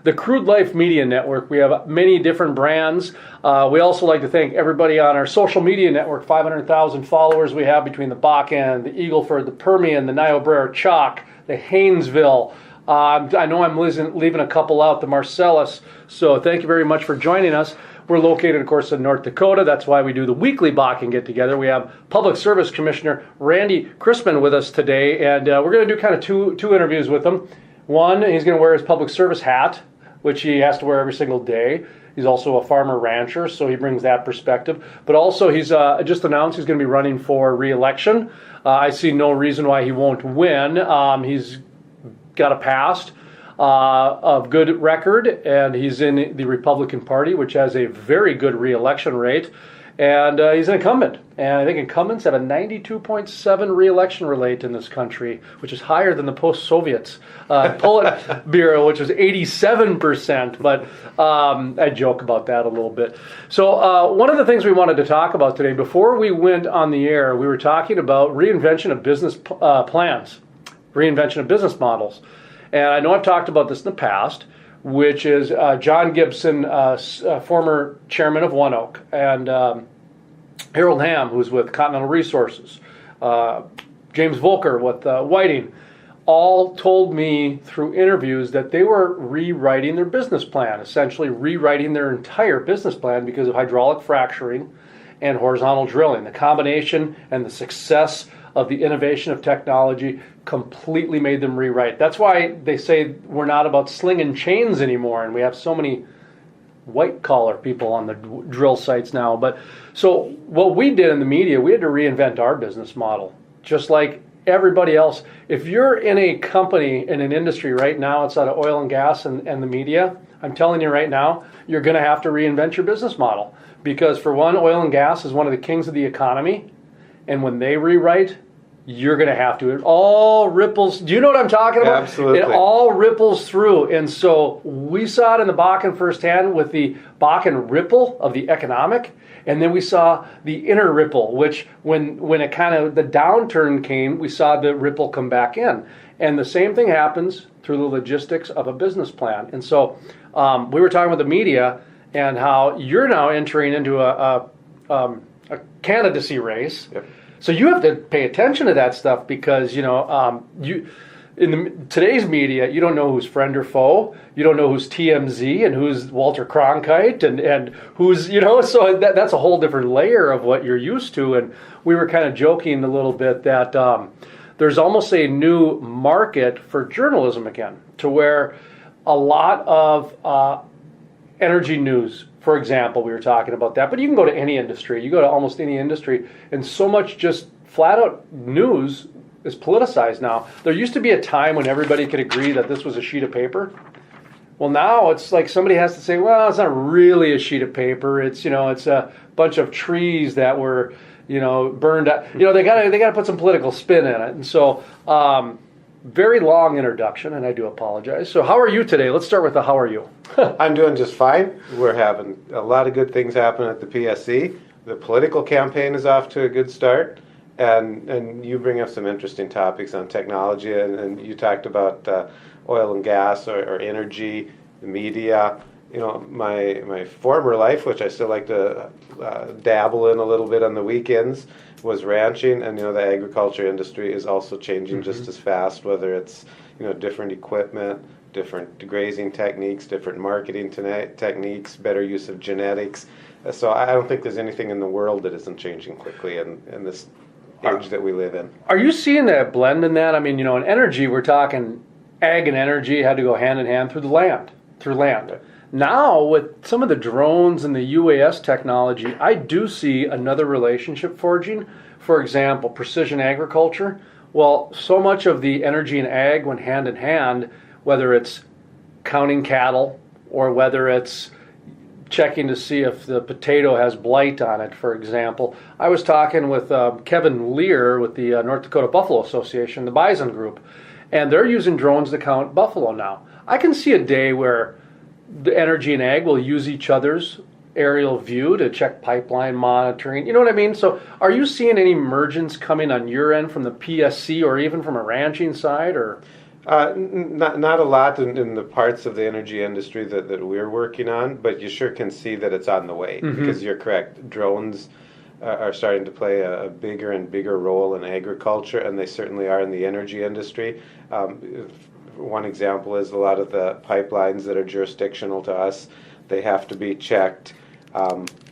The Crude Life Media Network. We have many different brands. We also like to thank everybody on our social media network, 500,000 followers we have between the Bakken, the Eagleford, the Permian, the Niobrara Chalk, the Haynesville. I know I'm leaving a couple out, the Marcellus. So thank you very much for joining us. We're located, of course, in North Dakota. That's why we do the weekly Bakken get-together. We have Public Service Commissioner Randy Christmann with us today, and we're going to do kind of two interviews with him. One, he's going to wear his public service hat, which he has to wear every single day. He's also a farmer rancher, so he brings that perspective. But also, he's just announced he's going to be running for re-election. I see no reason why he won't win. He's got a past of good record, and he's in the Republican Party, which has a very good re-election rate. And he's an incumbent. And I think incumbents have a 92.7 re-election rate in this country, which is higher than the post-Soviets. Politburo, which was 87%. But I joke about that a little bit. So one of the things we wanted to talk about today, before we went on the air, we were talking about reinvention of business plans, reinvention of business models. And I know I've talked about this in the past, which is John Gibson, former chairman of One Oak, and Harold Hamm, who's with Continental Resources, James Volker with Whiting, all told me through interviews that they were rewriting their business plan, essentially rewriting their entire business plan because of hydraulic fracturing and horizontal drilling. The combination and the success of the innovation of technology completely made them rewrite. That's why they say we're not about slinging chains anymore, and we have so many white-collar people on the drill sites now. But so what we did in the media, we had to reinvent our business model, just like everybody else. If you're in a company, in an industry right now outside of oil and gas and the media, I'm telling you right now, you're going to have to reinvent your business model. Because for one, oil and gas is one of the kings of the economy, and when they rewrite, you're going to have to. It all ripples. Do you know what I'm talking about? Absolutely. It all ripples through. And so we saw it in the Bakken firsthand with the Bakken ripple of the economic. And then we saw the inner ripple, which when it kind of, the downturn came, we saw the ripple come back in. And the same thing happens through the logistics of a business plan. And so we were talking with the media and how you're now entering into a candidacy race. Yep. So you have to pay attention to that stuff because, today's media, you don't know who's friend or foe. You don't know who's TMZ and who's Walter Cronkite and who's, so that's a whole different layer of what you're used to. And we were kind of joking a little bit that there's almost a new market for journalism again, to where a lot of energy news, for example, we were talking about that, but you can go to any industry. You go to almost any industry, and so much just flat-out news is politicized now. There used to be a time when everybody could agree that this was a sheet of paper. Well, now it's like somebody has to say, well, it's not really a sheet of paper. It's, it's a bunch of trees that were, burned out. They got to put some political spin in it. And so, very long introduction, and I do apologize. So how are you today? Let's start with the how are you? I'm doing just fine. We're having a lot of good things happen at the PSC. The political campaign is off to a good start, and you bring up some interesting topics on technology, and you talked about oil and gas or energy, the media. My former life, which I still like to dabble in a little bit on the weekends, was ranching, and the agriculture industry is also changing just as fast, whether it's different equipment, different grazing techniques, different marketing techniques, better use of genetics. So I don't think there's anything in the world that isn't changing quickly in this age that we live in. Are you seeing that blend in that? I mean, in energy, we're talking ag and energy had to go hand in hand through land. Right. Now, with some of the drones and the UAS technology, I do see another relationship forging. For example, precision agriculture. Well, so much of the energy and ag went hand in hand, whether it's counting cattle or whether it's checking to see if the potato has blight on it, for example. I was talking with Kevin Lear with the North Dakota Buffalo Association, the Bison Group, and they're using drones to count buffalo now. I can see a day where the energy and ag will use each other's aerial view to check pipeline monitoring. You know what I mean? So are you seeing any emergence coming on your end from the PSC or even from a ranching side? Or Not a lot in the parts of the energy industry that we're working on, but you sure can see that it's on the way, because you're correct. Drones are starting to play a bigger and bigger role in agriculture, and they certainly are in the energy industry. One example is a lot of the pipelines that are jurisdictional to us, they have to be checked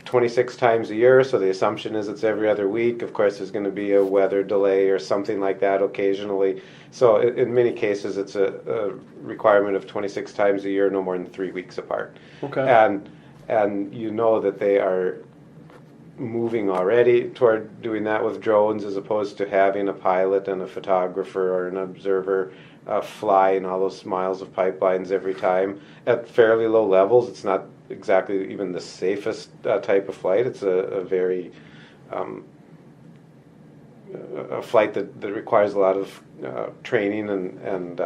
26 times a year, so the assumption is it's every other week. Of course, there's going to be a weather delay or something like that occasionally. So in many cases, it's a requirement of 26 times a year, no more than 3 weeks apart. Okay. And you know that they are moving already toward doing that with drones, as opposed to having a pilot and a photographer or an observer fly in all those miles of pipelines every time at fairly low levels. It's not exactly even the safest type of flight. It's a very a flight that requires a lot of training and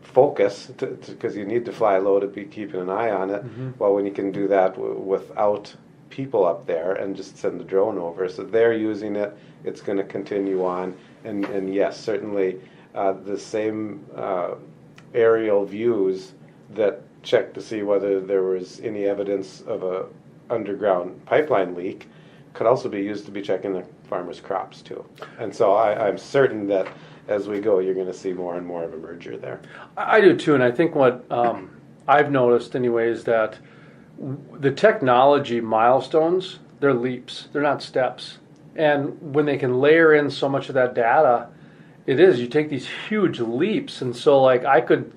focus, because you need to fly low to be keeping an eye on it. Well, when you can do that without people up there and just send the drone over, so they're using it, it's going to continue on. And yes, certainly the same aerial views that check to see whether there was any evidence of a underground pipeline leak could also be used to be checking the farmers' crops too. And so I'm certain that as we go, you're going to see more and more of a merger there. I do too, and I think what I've noticed anyway is that the technology milestones, they're leaps, they're not steps. And when they can layer in so much of that data, you take these huge leaps. And so like I could,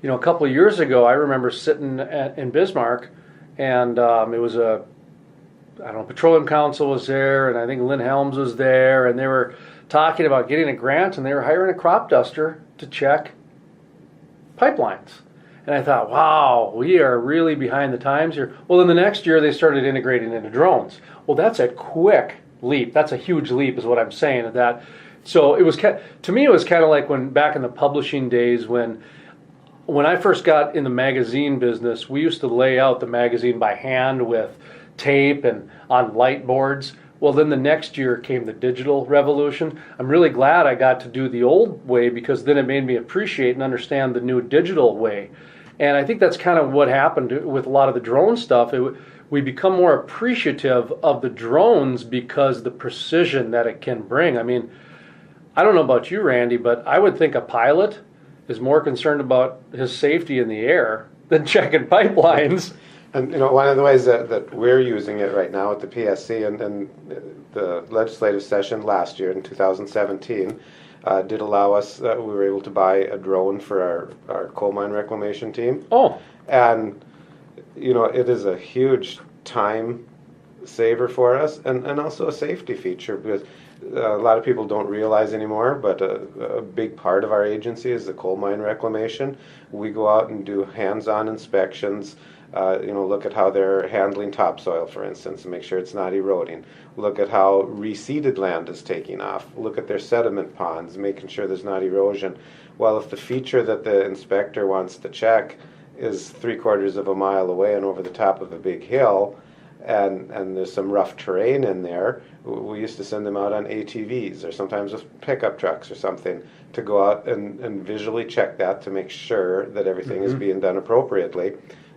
a couple of years ago, I remember sitting in Bismarck, and it was Petroleum Council was there, and I think Lynn Helms was there, and they were talking about getting a grant, and they were hiring a crop duster to check pipelines. And I thought, wow, we are really behind the times here. Well, then the next year they started integrating into drones. Well, that's a quick leap. That's a huge leap is what I'm saying at that. So it was, to me, it was kind of like when back in the publishing days when I first got in the magazine business, we used to lay out the magazine by hand with tape and on light boards. Well, then the next year came the digital revolution. I'm really glad I got to do the old way, because then it made me appreciate and understand the new digital way. And I think that's kind of what happened with a lot of the drone stuff. We become more appreciative of the drones because the precision that it can bring. I mean, I don't know about you, Randy, but I would think a pilot is more concerned about his safety in the air than checking pipelines. And one of the ways that we're using it right now at the PSC and the legislative session last year in 2017 did allow us, we were able to buy a drone for our coal mine reclamation team. Oh. And, it is a huge time saver for us, and also a safety feature, because a lot of people don't realize anymore, but a big part of our agency is the coal mine reclamation. We go out and do hands-on inspections, look at how they're handling topsoil, for instance, and make sure it's not eroding. Look at how reseeded land is taking off. Look at their sediment ponds, making sure there's not erosion. Well, if the feature that the inspector wants to check is 3/4 of a mile away and over the top of a big hill, and there's some rough terrain in there, we used to send them out on ATVs or sometimes with pickup trucks or something to go out and visually check that to make sure that everything is being done appropriately.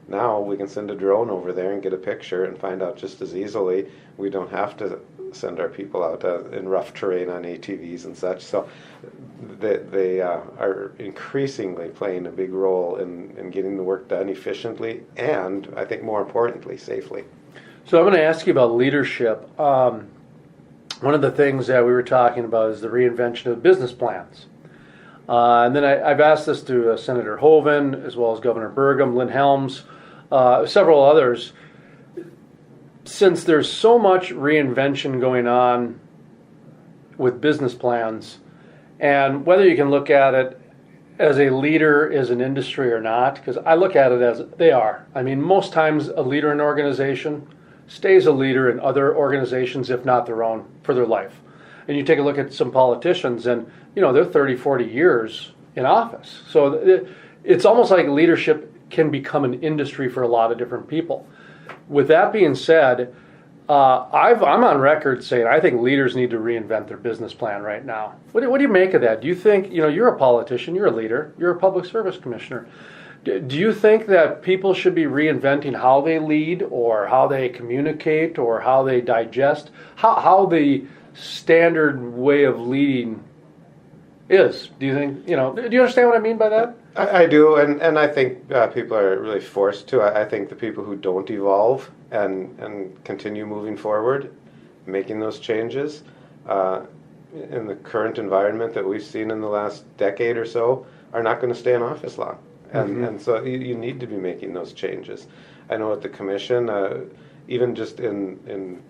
Now we can send a drone over there and get a picture and find out just as easily. We don't have to send our people out in rough terrain on ATVs and such. So they are increasingly playing a big role in getting the work done efficiently and, I think more importantly, safely. So I'm going to ask you about leadership. One of the things that we were talking about is the reinvention of business plans. And then I've asked this to Senator Hoeven, as well as Governor Burgum, Lynn Helms, several others. Since there's so much reinvention going on with business plans, and whether you can look at it as a leader is an industry or not, because I look at it as they are. I mean, most times a leader in an organization stays a leader in other organizations, if not their own, for their life. And you take a look at some politicians, and they're 30, 40 years in office. So it's almost like leadership can become an industry for a lot of different people. With that being said, I'm on record saying I think leaders need to reinvent their business plan right now. What do you make of that? Do you think, you're a politician, you're a leader, you're a public service commissioner. Do you think that people should be reinventing how they lead or how they communicate or how they digest, how the standard way of leading is? Do you think, do you understand what I mean by that? I do, and I think people are really forced to. I think the people who don't evolve and continue moving forward, making those changes, in the current environment that we've seen in the last decade or so, are not going to stay in office long. And so you need to be making those changes. I know at the commission, even just in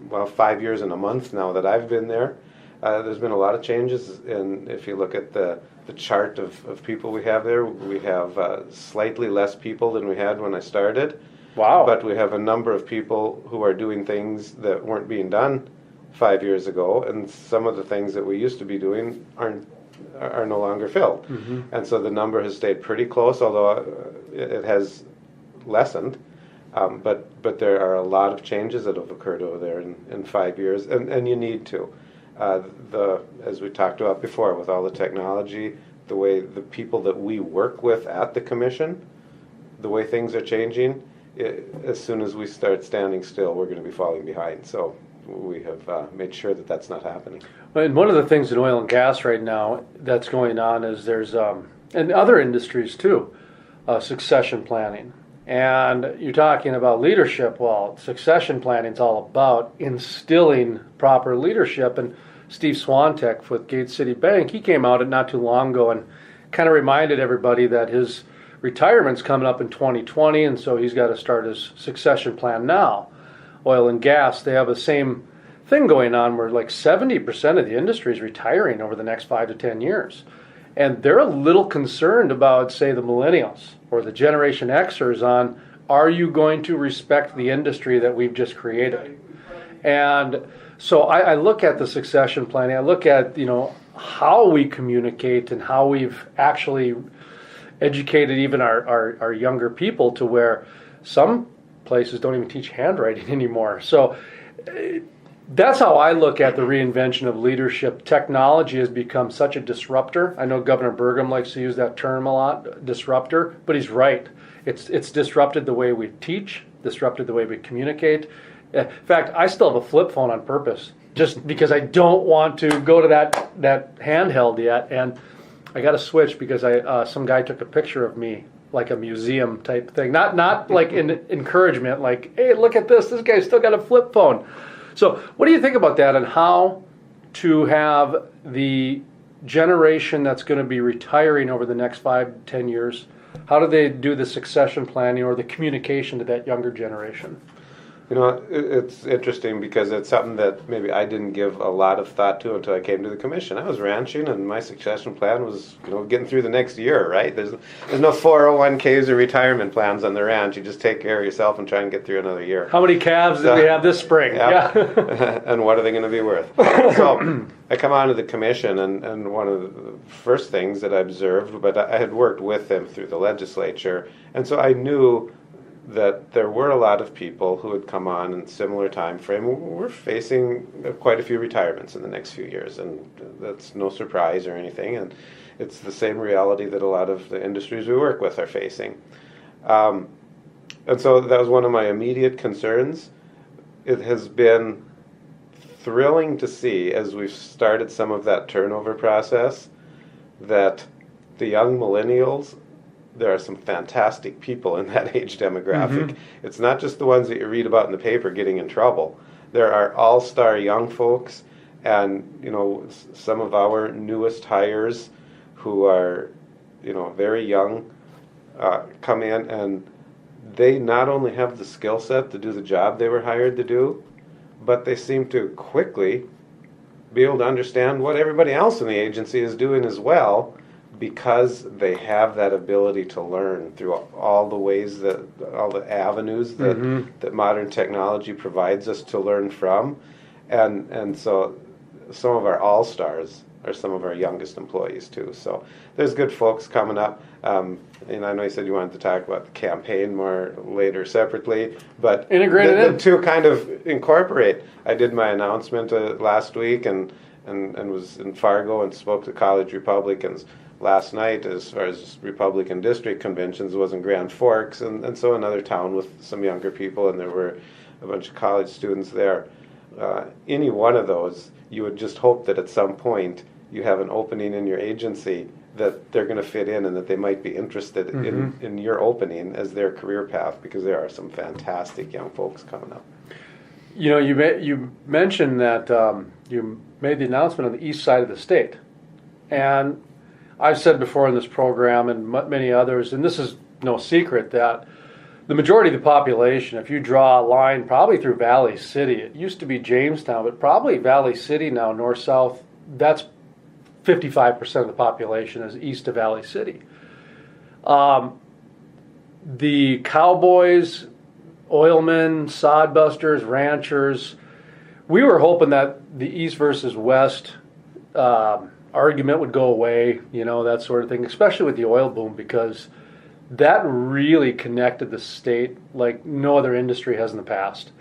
5 years and a month now that I've been there, there's been a lot of changes. And if you look at the chart of people we have there, we have slightly less people than we had when I started. Wow. But we have a number of people who are doing things that weren't being done 5 years ago, and some of the things that we used to be doing are no longer filled. And so the number has stayed pretty close, although it has lessened. But there are a lot of changes that have occurred over there in 5 years, and you need to. As we talked about before, with all the technology, the way the people that we work with at the commission, the way things are changing, as soon as we start standing still, we're going to be falling behind. So we have made sure that that's not happening. And one of the things in oil and gas right now that's going on is there's, and other industries too, succession planning. And you're talking about leadership. Well, succession planning is all about instilling proper leadership. And Steve Swantek with Gate City Bank, he came out not too long ago and kind of reminded everybody that his retirement's coming up in 2020, and so he's got to start his succession plan now. Oil and gas, they have the same thing going on where like 70% of the industry is retiring over the next 5 to 10 years. And they're a little concerned about, say, the millennials or the Generation Xers on, are you going to respect the industry that we've just created? And so I look at the succession planning, I look at, how we communicate and how we've actually educated even our younger people to where some places don't even teach handwriting anymore. So that's how I look at the reinvention of leadership. Technology has become such a disruptor. I know Governor Burgum likes to use that term a lot, disruptor, but he's right. It's disrupted the way we teach, disrupted the way we communicate. In fact, I still have a flip phone on purpose, just because I don't want to go to that handheld yet. And I got to switch because some guy took a picture of me, like a museum type thing. Not like in encouragement, like, hey, look at this guy's still got a flip phone. So what do you think about that and how to have the generation that's going to be retiring over the next 5 to 10 years, how do they do the succession planning or the communication to that younger generation? It's interesting because it's something that maybe I didn't give a lot of thought to until I came to the commission. I was ranching, and my succession plan was, getting through the next year, right? There's no 401ks or retirement plans on the ranch. You just take care of yourself and try and get through another year. How many calves did we have this spring? Yeah. And what are they going to be worth? So I come onto the commission, and one of the first things that I observed, but I had worked with them through the legislature, and so I knew that there were a lot of people who had come on in similar time frame. We're facing quite a few retirements in the next few years, and that's no surprise or anything, and it's the same reality that a lot of the industries we work with are facing. And so that was one of my immediate concerns. It has been thrilling to see, as we've started some of that turnover process, that the young millennials, there are some fantastic people in that age demographic. It's not just the ones that you read about in the paper getting in trouble. There are all-star young folks, and some of our newest hires who are very young come in, and they not only have the skill set to do the job they were hired to do, but they seem to quickly be able to understand what everybody else in the agency is doing as well, because they have that ability to learn through all the ways all the avenues that modern technology provides us to learn from. And so some of our all-stars are some of our youngest employees too. So there's good folks coming up. And I know you said you wanted to talk about the campaign more later separately, but integrated the two kind of incorporate. I did my announcement last week and was in Fargo and spoke to college Republicans last night as far as Republican district conventions was in Grand Forks, and so another town with some younger people, and there were a bunch of college students there. Any one of those, you would just hope that at some point you have an opening in your agency that they're going to fit in and that they might be interested in your opening as their career path, because there are some fantastic young folks coming up. You know, you mentioned that you made the announcement on the east side of the state. And I've said before in this program and many others, and this is no secret, that the majority of the population, if you draw a line probably through Valley City, it used to be Jamestown, but probably Valley City now, north-south, that's 55% of the population is east of Valley City. The cowboys, oilmen, sodbusters, ranchers, we were hoping that the east versus west argument would go away, you know, that sort of thing, especially with the oil boom, because that really connected the state like no other industry has in the past.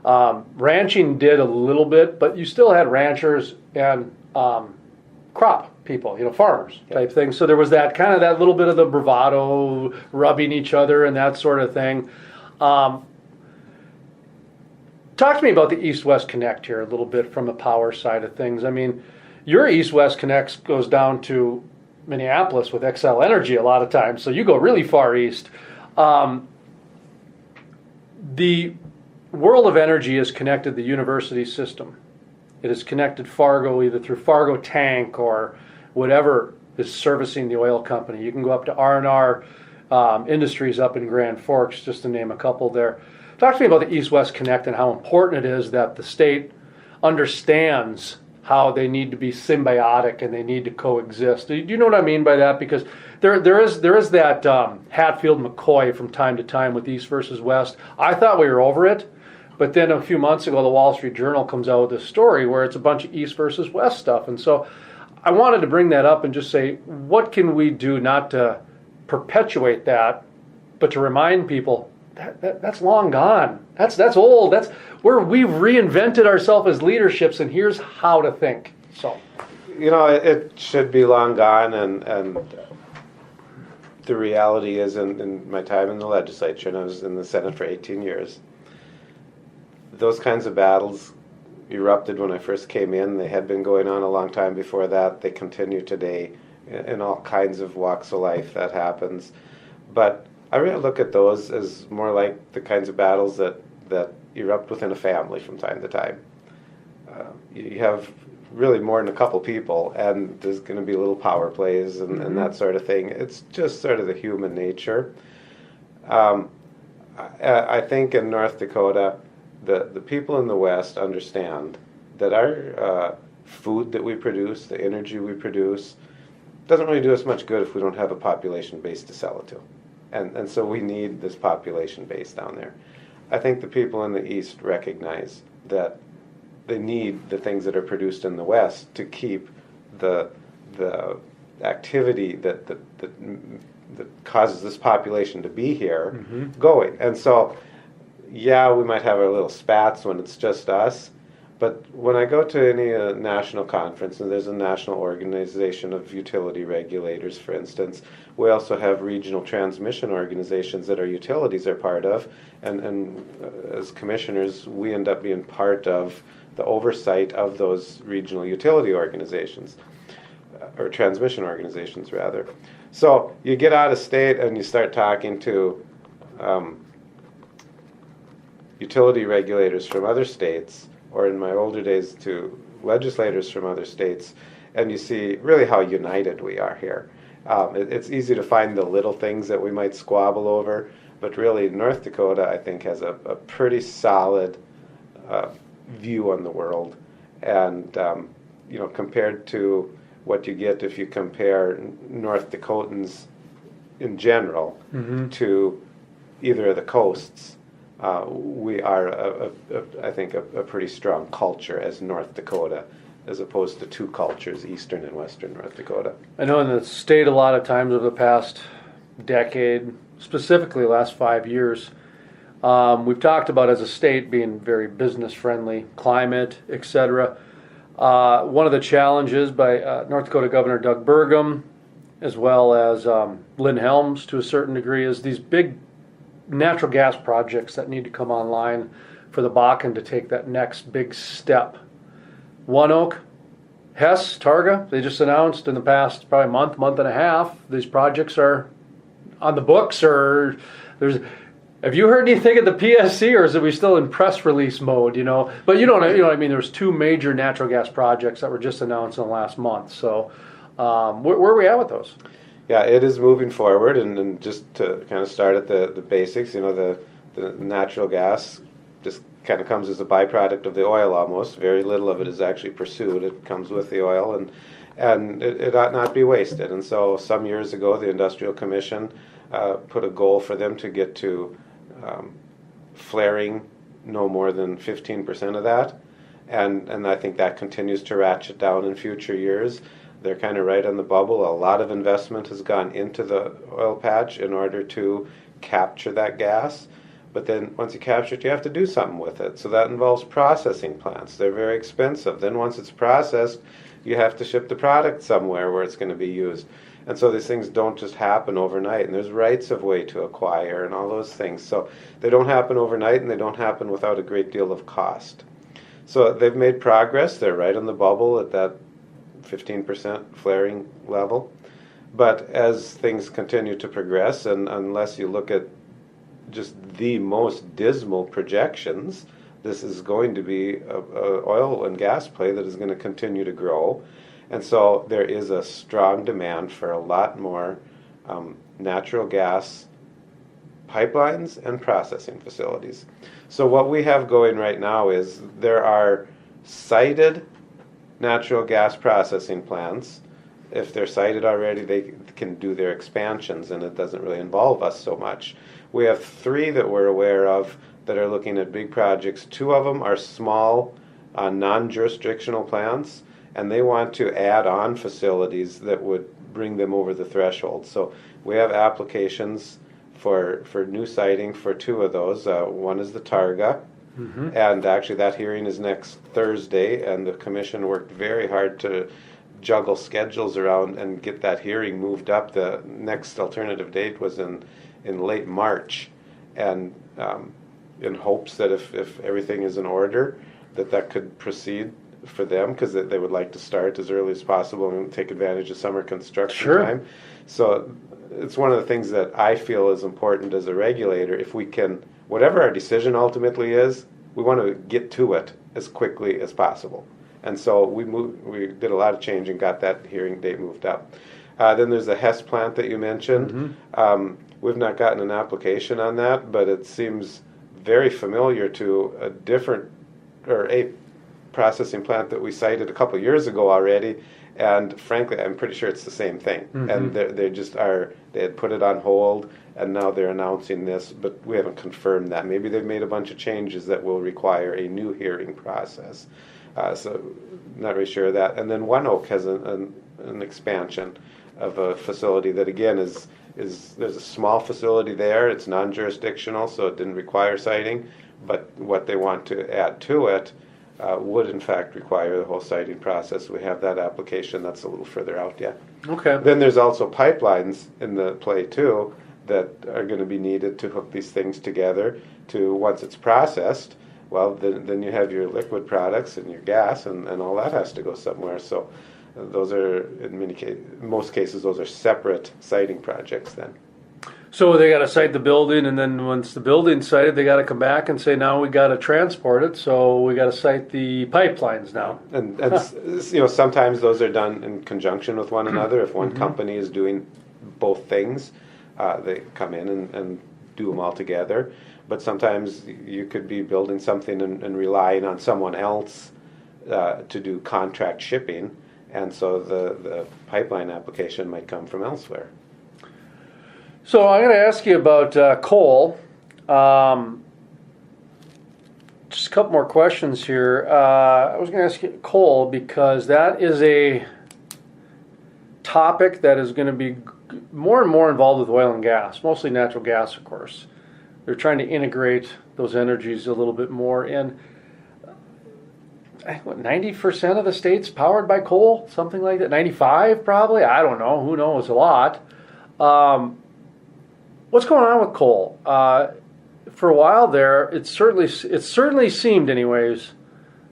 Ranching did a little bit, but you still had ranchers and crop people, you know, farmers type thing. So there was that kind of that little bit of the bravado, rubbing each other and that sort of thing. Talk to me about the East-West Connect here a little bit from the power side of things. I mean, your East-West Connect goes down to Minneapolis with XL Energy a lot of times, so you go really far east. The world of energy is connected to the university system. It has connected Fargo either through Fargo Tank or whatever is servicing the oil company. You can go up to R&R Industries up in Grand Forks, just to name a couple there. Talk to me about the East-West Connect and how important it is that the state understands how they need to be symbiotic and they need to coexist. Do you know what I mean by that? Because there is that Hatfield-McCoy from time to time with East versus West. I thought we were over it, but then a few months ago, the Wall Street Journal comes out with this story where it's a bunch of East versus West stuff. And so I wanted to bring that up and just say, what can we do not to perpetuate that, but to remind people that's long gone. That's old. That's where we've reinvented ourselves as leaderships, and here's how to think. So, you know, it should be long gone, and the reality is, in my time in the legislature, and I was in the Senate for 18 years, those kinds of battles erupted when I first came in. They had been going on a long time before that. They continue today in all kinds of walks of life. That happens, but I really look at those as more like the kinds of battles that erupt within a family from time to time. You have really more than a couple people, and there's going to be little power plays and that sort of thing. It's just sort of the human nature. I think in North Dakota, the people in the West understand that our food that we produce, the energy we produce, doesn't really do us much good if we don't have a population base to sell it to. And so we need this population base down there. I think the people in the East recognize that they need the things that are produced in the West to keep the activity that causes this population to be here going. And so, yeah, we might have our little spats when it's just us, but when I go to any national conference, and there's a national organization of utility regulators, for instance, we also have regional transmission organizations that our utilities are part of, and as commissioners, we end up being part of the oversight of those regional utility organizations, or transmission organizations, rather. So you get out of state and you start talking to utility regulators from other states, or in my older days to legislators from other states, and you see really how united we are here. It's easy to find the little things that we might squabble over, but really North Dakota, I think, has a pretty solid view on the world. And, compared to what you get if you compare North Dakotans in general to either of the coasts, we are, I think, a pretty strong culture as North Dakota as opposed to two cultures, Eastern and Western North Dakota. I know in the state a lot of times over the past decade, specifically the last 5 years, we've talked about as a state being very business friendly, climate, etc. One of the challenges by North Dakota Governor Doug Burgum, as well as Lynn Helms to a certain degree, is these big natural gas projects that need to come online for the Bakken to take that next big step. One Oak, Hess, Targa, they just announced in the past probably month and a half, these projects are on the books, or have you heard anything at the PSC, or is we still in press release mode, But you know what I mean, there's two major natural gas projects that were just announced in the last month. So where are we at with those? Yeah, it is moving forward, and just to kind of start at the basics, the natural gas just kind of comes as a byproduct of the oil almost. Very little of it is actually pursued. It comes with the oil, and it ought not be wasted. And so some years ago, the Industrial Commission put a goal for them to get to flaring no more than 15% of that. And I think that continues to ratchet down in future years. They're kind of right on the bubble. A lot of investment has gone into the oil patch in order to capture that gas. But then once you capture it, you have to do something with it. So that involves processing plants. They're very expensive. Then once it's processed, you have to ship the product somewhere where it's going to be used. And so these things don't just happen overnight. And there's rights of way to acquire and all those things. So they don't happen overnight, and they don't happen without a great deal of cost. So they've made progress. They're right on the bubble at that 15% flaring level. But as things continue to progress, and unless you look at just the most dismal projections, this is going to be a oil and gas play that is going to continue to grow. And so there is a strong demand for a lot more natural gas pipelines and processing facilities. So what we have going right now is there are sited natural gas processing plants. If they're sited already, they can do their expansions, and it doesn't really involve us so much. We have 3 that we're aware of that are looking at big projects. 2 of them are small, non-jurisdictional plants, and they want to add on facilities that would bring them over the threshold. So we have applications for new siting for 2 of those. One is the Targa, and actually that hearing is next Thursday, and the commission worked very hard to juggle schedules around and get that hearing moved up. The next alternative date was in late March, and in hopes that if everything is in order, that could proceed for them, because they would like to start as early as possible and take advantage of summer construction time. So it's one of the things that I feel is important as a regulator. If we can, whatever our decision ultimately is, we want to get to it as quickly as possible. And so we did a lot of change and got that hearing date moved up. Then there's the Hess plant that you mentioned. We've not gotten an application on that, but it seems very familiar to a processing plant that we cited a couple of years ago already, and frankly I'm pretty sure it's the same thing. And they had put it on hold, and now they're announcing this, but we haven't confirmed that. Maybe they've made a bunch of changes that will require a new hearing process, so not really sure of that. And then One Oak has an expansion of a facility that again is there's a small facility there. It's non-jurisdictional, so it didn't require siting, but what they want to add to it would in fact require the whole siting process. We have that application that's a little further out yet. Okay. Then there's also pipelines in the play too that are going to be needed to hook these things together to, once it's processed, well, then you have your liquid products and your gas, and all that has to go somewhere. So those are, in most cases, those are separate siting projects then. So they got to site the building, and then once the building's sited, they got to come back and say, now we got to transport it, so we got to site the pipelines now. And sometimes those are done in conjunction with one another. If one company is doing both things, they come in and do them all together. But sometimes you could be building something and relying on someone else to do contract shipping, and so the pipeline application might come from elsewhere. So I'm going to ask you about coal. Just a couple more questions here. I was going to ask you coal because that is a topic that is going to be more and more involved with oil and gas, mostly natural gas, of course. They're trying to integrate those energies a little bit more in. What, 90% of the state's powered by coal, something like that. 95 probably. I don't know. Who knows? A lot. What's going on with coal? For a while there, it certainly seemed, anyways,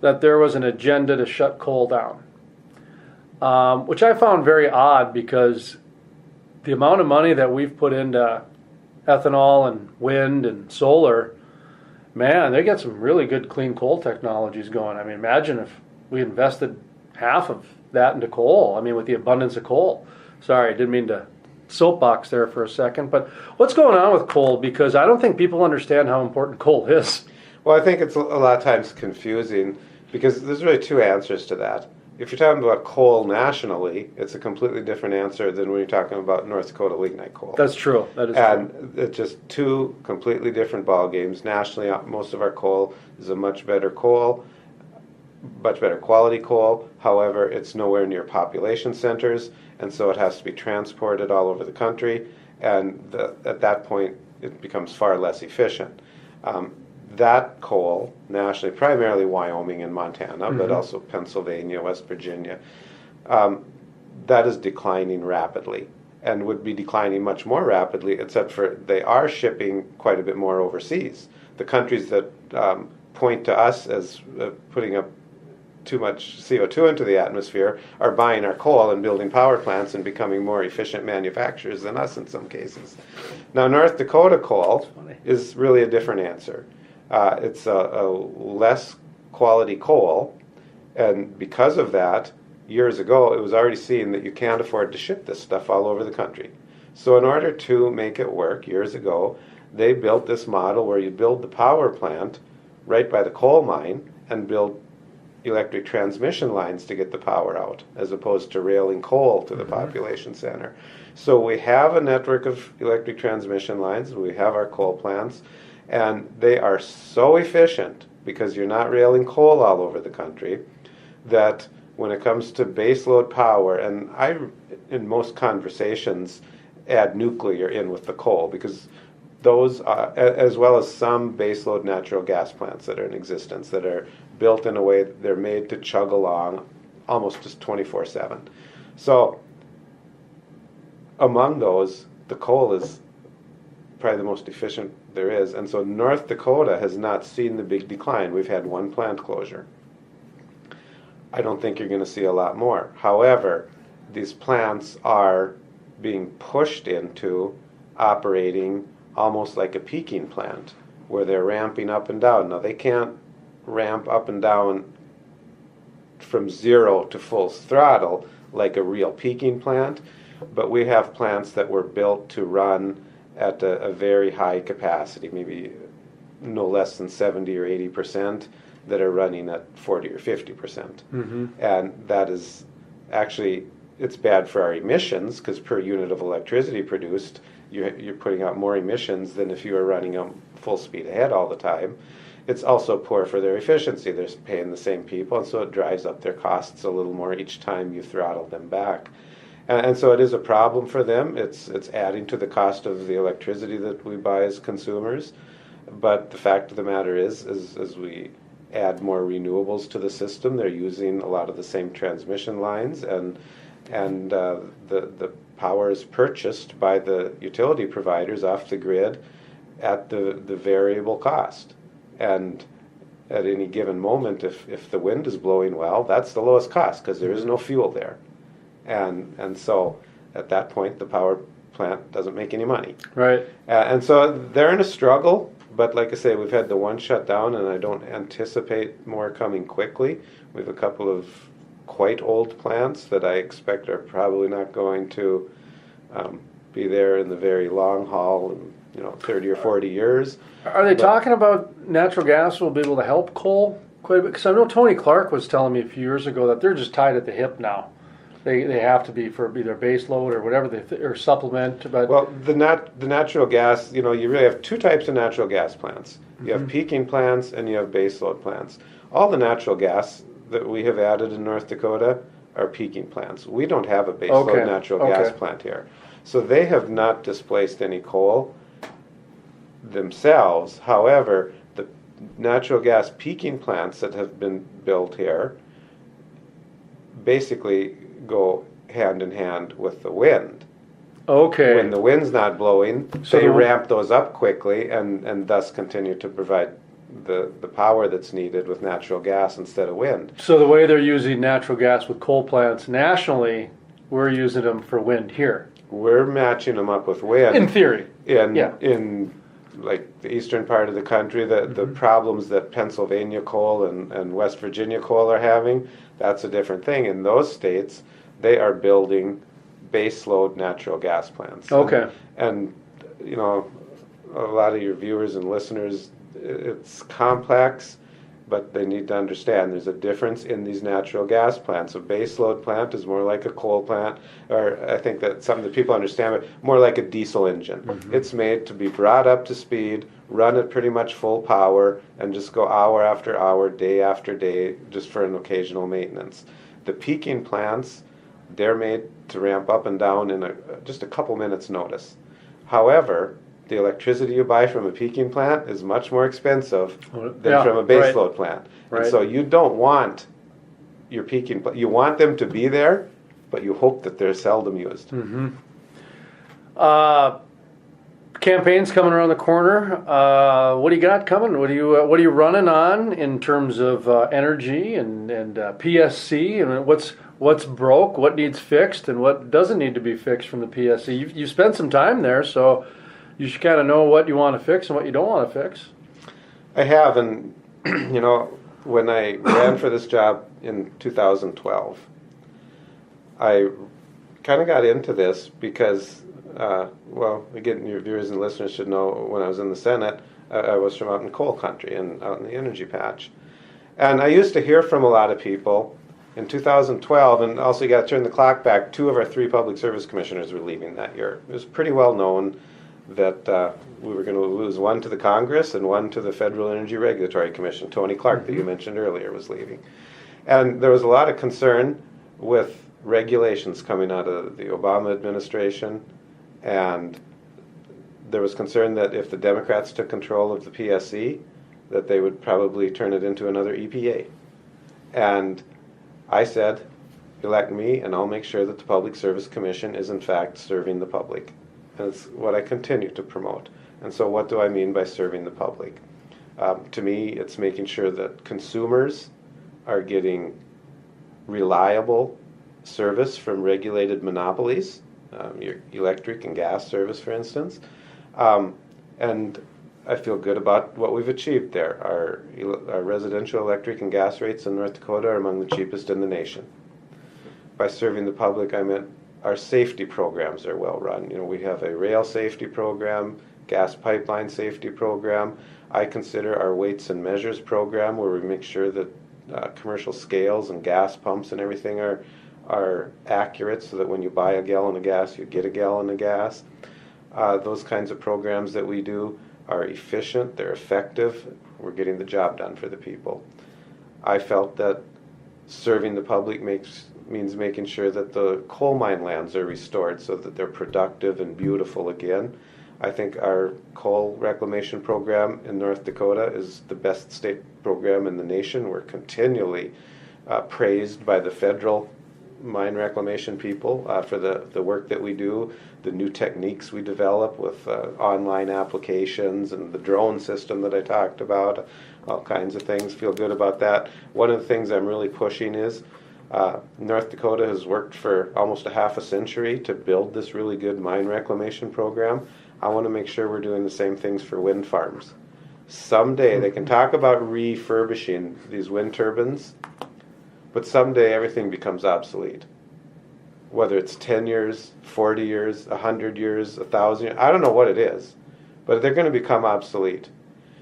that there was an agenda to shut coal down, which I found very odd because the amount of money that we've put into ethanol and wind and solar, man, they got some really good clean coal technologies going. I mean, imagine if we invested half of that into coal. I mean, with the abundance of coal. Sorry, I didn't mean to soapbox there for a second, but what's going on with coal? Because I don't think people understand how important coal is. Well, I think it's a lot of times confusing because there's really two answers to that. If you're talking about coal nationally, it's a completely different answer than when you're talking about North Dakota lignite coal. That's true. That is true. And it's just two completely different ball games. Nationally, most of our coal is a much better coal, much better quality coal. However, it's nowhere near population centers, and so it has to be transported all over the country, and at that point, it becomes far less efficient. That coal, nationally, primarily Wyoming and Montana, but also Pennsylvania, West Virginia, that is declining rapidly and would be declining much more rapidly, except for they are shipping quite a bit more overseas. The countries that point to us as putting up too much CO2 into the atmosphere are buying our coal and building power plants and becoming more efficient manufacturers than us in some cases. Now, North Dakota coal is really a different answer. It's a less quality coal, and because of that, years ago, it was already seen that you can't afford to ship this stuff all over the country. So in order to make it work, years ago, they built this model where you build the power plant right by the coal mine and build electric transmission lines to get the power out, as opposed to railing coal to the population center. So we have a network of electric transmission lines, we have our coal plants, and they are so efficient because you're not railing coal all over the country that when it comes to baseload power, and I, in most conversations, add nuclear in with the coal because those, as well as some baseload natural gas plants that are in existence that are built in a way that they're made to chug along almost just 24/7. So among those, the coal is probably the most efficient there is. And so North Dakota has not seen the big decline. We've had one plant closure. I don't think you're going to see a lot more. However, these plants are being pushed into operating almost like a peaking plant, where they're ramping up and down. Now, they can't ramp up and down from zero to full throttle like a real peaking plant, but we have plants that were built to run at a very high capacity, maybe no less than 70 or 80%, that are running at 40 or 50%. And that is actually, it's bad for our emissions because per unit of electricity produced, you're putting out more emissions than if you were running them full speed ahead all the time. It's also poor for their efficiency. They're paying the same people, and so it drives up their costs a little more each time you throttle them back. And so it is a problem for them. It's adding to the cost of the electricity that we buy as consumers. But the fact of the matter is as we add more renewables to the system, they're using a lot of the same transmission lines, and the power is purchased by the utility providers off the grid at the variable cost. And at any given moment, if the wind is blowing well, that's the lowest cost because there is no fuel there. And so at that point, the power plant doesn't make any money. Right. And so they're in a struggle, but like I say, we've had the one shut down, and I don't anticipate more coming quickly. We have a couple of quite old plants that I expect are probably not going to be there in the very long haul, in 30 or 40 years. Are they talking about natural gas will be able to help coal quite a bit? Because I know Tony Clark was telling me a few years ago that they're just tied at the hip now. they have to be for either base load or whatever or supplement. But Well, the natural gas, you really have two types of natural gas plants. You have peaking plants and you have baseload plants. All the natural gas that we have added in North Dakota are peaking plants. We don't have a baseload natural gas plant here. So they have not displaced any coal themselves. However, the natural gas peaking plants that have been built here basically go hand in hand with the wind. Okay. When the wind's not blowing, So they the- ramp those up quickly and thus continue to provide the power that's needed with natural gas instead of wind. So the way they're using natural gas with coal plants nationally, we're using them for wind here. We're matching them up with wind. In theory. In like the eastern part of the country, the problems that Pennsylvania coal and West Virginia coal are having, that's a different thing. In those states, they are building baseload natural gas plants. Okay. And a lot of your viewers and listeners, it's complex, but they need to understand there's a difference in these natural gas plants. A baseload plant is more like a coal plant, or I think that's something that people understand, but more like a diesel engine. It's made to be brought up to speed, run at pretty much full power, and just go hour after hour, day after day, just for an occasional maintenance. The peaking plants, they're made to ramp up and down in just a couple minutes notice. However, the electricity you buy from a peaking plant is much more expensive than from a baseload plant. Right. And so you don't want your peaking plant. You want them to be there, but you hope that they're seldom used. Campaign's coming around the corner. What do you got coming? What are you running on in terms of energy and PSC? And what's broke? What needs fixed? And what doesn't need to be fixed from the PSC? You spent some time there, so you should kind of know what you want to fix and what you don't want to fix. I have, and when I ran for this job in 2012, I kind of got into this because, again, your viewers and listeners should know when I was in the Senate, I was from out in coal country and out in the energy patch. And I used to hear from a lot of people in 2012, and also you got to turn the clock back, 2 of our 3 public service commissioners were leaving that year. It was pretty well known that we were going to lose one to the Congress and one to the Federal Energy Regulatory Commission. Tony Clark, that you mentioned earlier, was leaving. And there was a lot of concern with regulations coming out of the Obama administration, and there was concern that if the Democrats took control of the PSC, that they would probably turn it into another EPA. And I said, elect me and I'll make sure that the Public Service Commission is in fact serving the public. And it's what I continue to promote. And so what do I mean by serving the public? To me, it's making sure that consumers are getting reliable service from regulated monopolies, your electric and gas service, for instance. And I feel good about what we've achieved there. Our residential electric and gas rates in North Dakota are among the cheapest in the nation. By serving the public, I meant our safety programs are well run. We have a rail safety program, gas pipeline safety program. I consider our weights and measures program, where we make sure that commercial scales and gas pumps and everything are accurate, so that when you buy a gallon of gas, you get a gallon of gas. Those kinds of programs that we do are efficient, they're effective, we're getting the job done for the people. I felt that serving the public means making sure that the coal mine lands are restored so that they're productive and beautiful again. I think our coal reclamation program in North Dakota is the best state program in the nation. We're continually praised by the federal mine reclamation people for the work that we do, the new techniques we develop with online applications and the drone system that I talked about, all kinds of things. Feel good about that. One of the things I'm really pushing is North Dakota has worked for almost a half a century to build this really good mine reclamation program. I want to make sure we're doing the same things for wind farms. Someday they can talk about refurbishing these wind turbines, but someday everything becomes obsolete. Whether it's 10 years, 40 years, 100 years, 1,000 years, I don't know what it is, but they're going to become obsolete.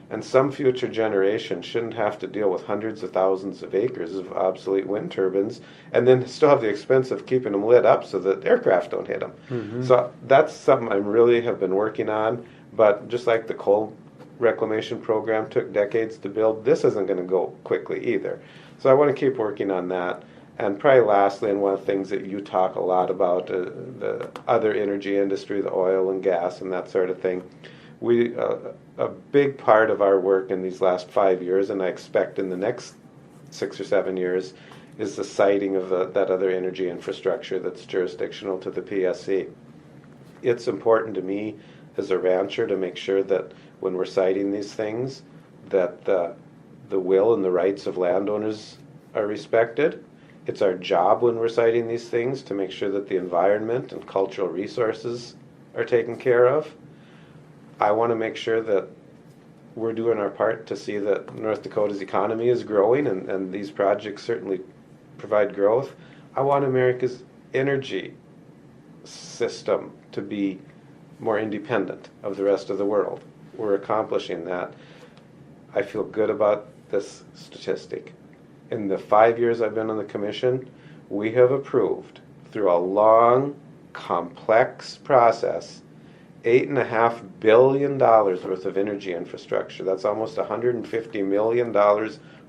And some future generation shouldn't have to deal with hundreds of thousands of acres of obsolete wind turbines and then still have the expense of keeping them lit up so that aircraft don't hit them. So that's something I really have been working on. But just like the coal reclamation program took decades to build, this isn't going to go quickly either. So I want to keep working on that. And probably lastly, and one of the things that you talk a lot about, the other energy industry, the oil and gas and that sort of thing, a big part of our work in these last 5 years, and I expect in the next 6 or 7 years, is the siting of that other energy infrastructure that's jurisdictional to the PSC. It's important to me as a rancher to make sure that when we're siting these things, that the will and the rights of landowners are respected. It's our job when we're siting these things to make sure that the environment and cultural resources are taken care of. I want to make sure that we're doing our part to see that North Dakota's economy is growing, and these projects certainly provide growth. I want America's energy system to be more independent of the rest of the world. We're accomplishing that. I feel good about this statistic. In the 5 years I've been on the commission, we have approved, through a long, complex process, $8.5 billion worth of energy infrastructure. That's almost $150 million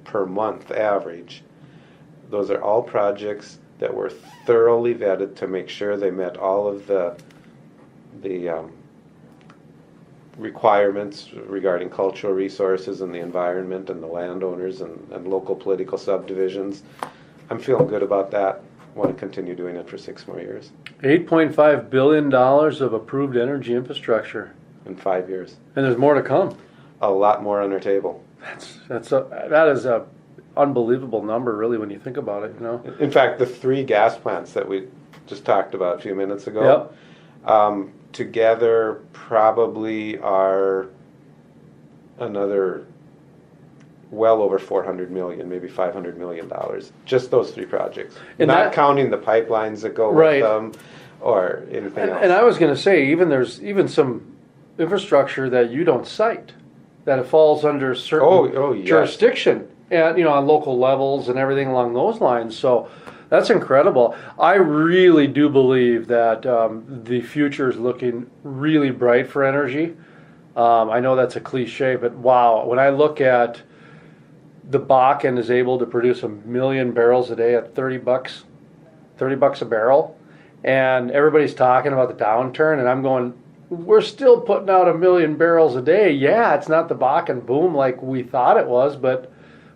per month average. Those are all projects that were thoroughly vetted to make sure they met all of the requirements regarding cultural resources and the environment and the landowners and local political subdivisions. I'm feeling good about that. I want to continue doing it for 6 more years. $8.5 billion of approved energy infrastructure. In 5 years. And there's more to come. A lot more on our table. That is a unbelievable number, really, when you think about it. You know. In fact, the 3 gas plants that we just talked about a few minutes ago, together probably are another well over $400 million, maybe $500 million. Just those 3 projects, and not counting the pipelines that go with them or anything else. And I was going to say, there's some infrastructure that you don't cite, that it falls under certain jurisdiction, and on local levels and everything along those lines. So that's incredible. I really do believe that the future is looking really bright for energy. I know that's a cliche, but wow, when I look at the Bakken is able to produce 1 million barrels a day at $30 a barrel, and everybody's talking about the downturn, and I'm going, we're still putting out 1 million barrels a day. Yeah, it's not the Bakken boom like we thought it was, but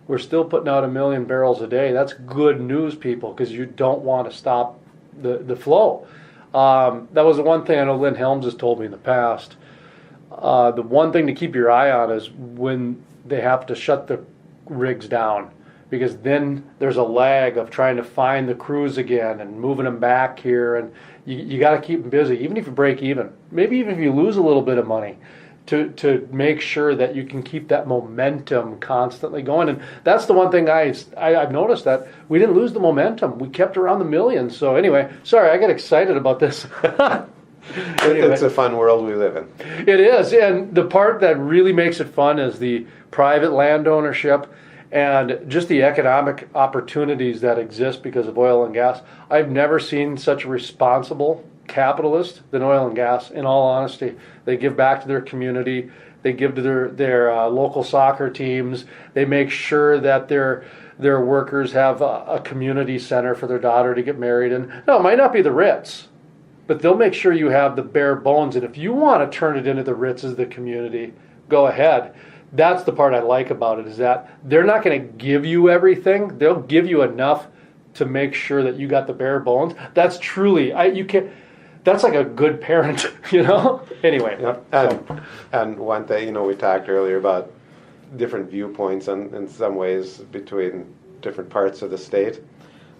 we're still putting out 1 million barrels a day. That's good news, people, because you don't want to stop the flow. That was the one thing I know Lynn Helms has told me in the past. The one thing to keep your eye on is when they have to shut the rigs down, because then there's a lag of trying to find the crews again and moving them back here, and you got to keep them busy, even if you break even, maybe even if you lose a little bit of money, to make sure that you can keep that momentum constantly going. And that's the one thing I've noticed, that we didn't lose the momentum. We kept around the million. So anyway, sorry, I get excited about this. Anyway, it's a fun world we live in. It is, and the part that really makes it fun is the private land ownership and just the economic opportunities that exist because of oil and gas. I've never seen such a responsible capitalist than oil and gas, in all honesty. They give back to their community. They give to their local soccer teams. They make sure that their workers have a community center for their daughter to get married in. No, it might not be the Ritz, but they'll make sure you have the bare bones. And if you want to turn it into the Ritz as the community, go ahead. That's the part I like about it, is that they're not going to give you everything. They'll give you enough to make sure that you got the bare bones. That's truly, that's like a good parent, Anyway. Yep. And one thing, we talked earlier about different viewpoints in some ways between different parts of the state.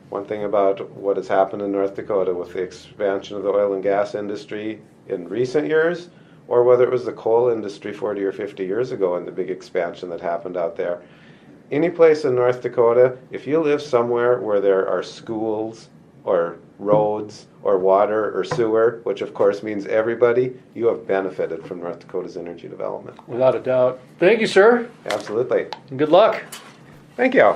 One thing about what has happened in North Dakota with the expansion of the oil and gas industry in recent years, or whether it was the coal industry 40 or 50 years ago and the big expansion that happened out there. Any place in North Dakota, if you live somewhere where there are schools or roads or water or sewer, which of course means everybody, you have benefited from North Dakota's energy development. Without a doubt. Thank you, sir. Absolutely. And good luck. Thank you.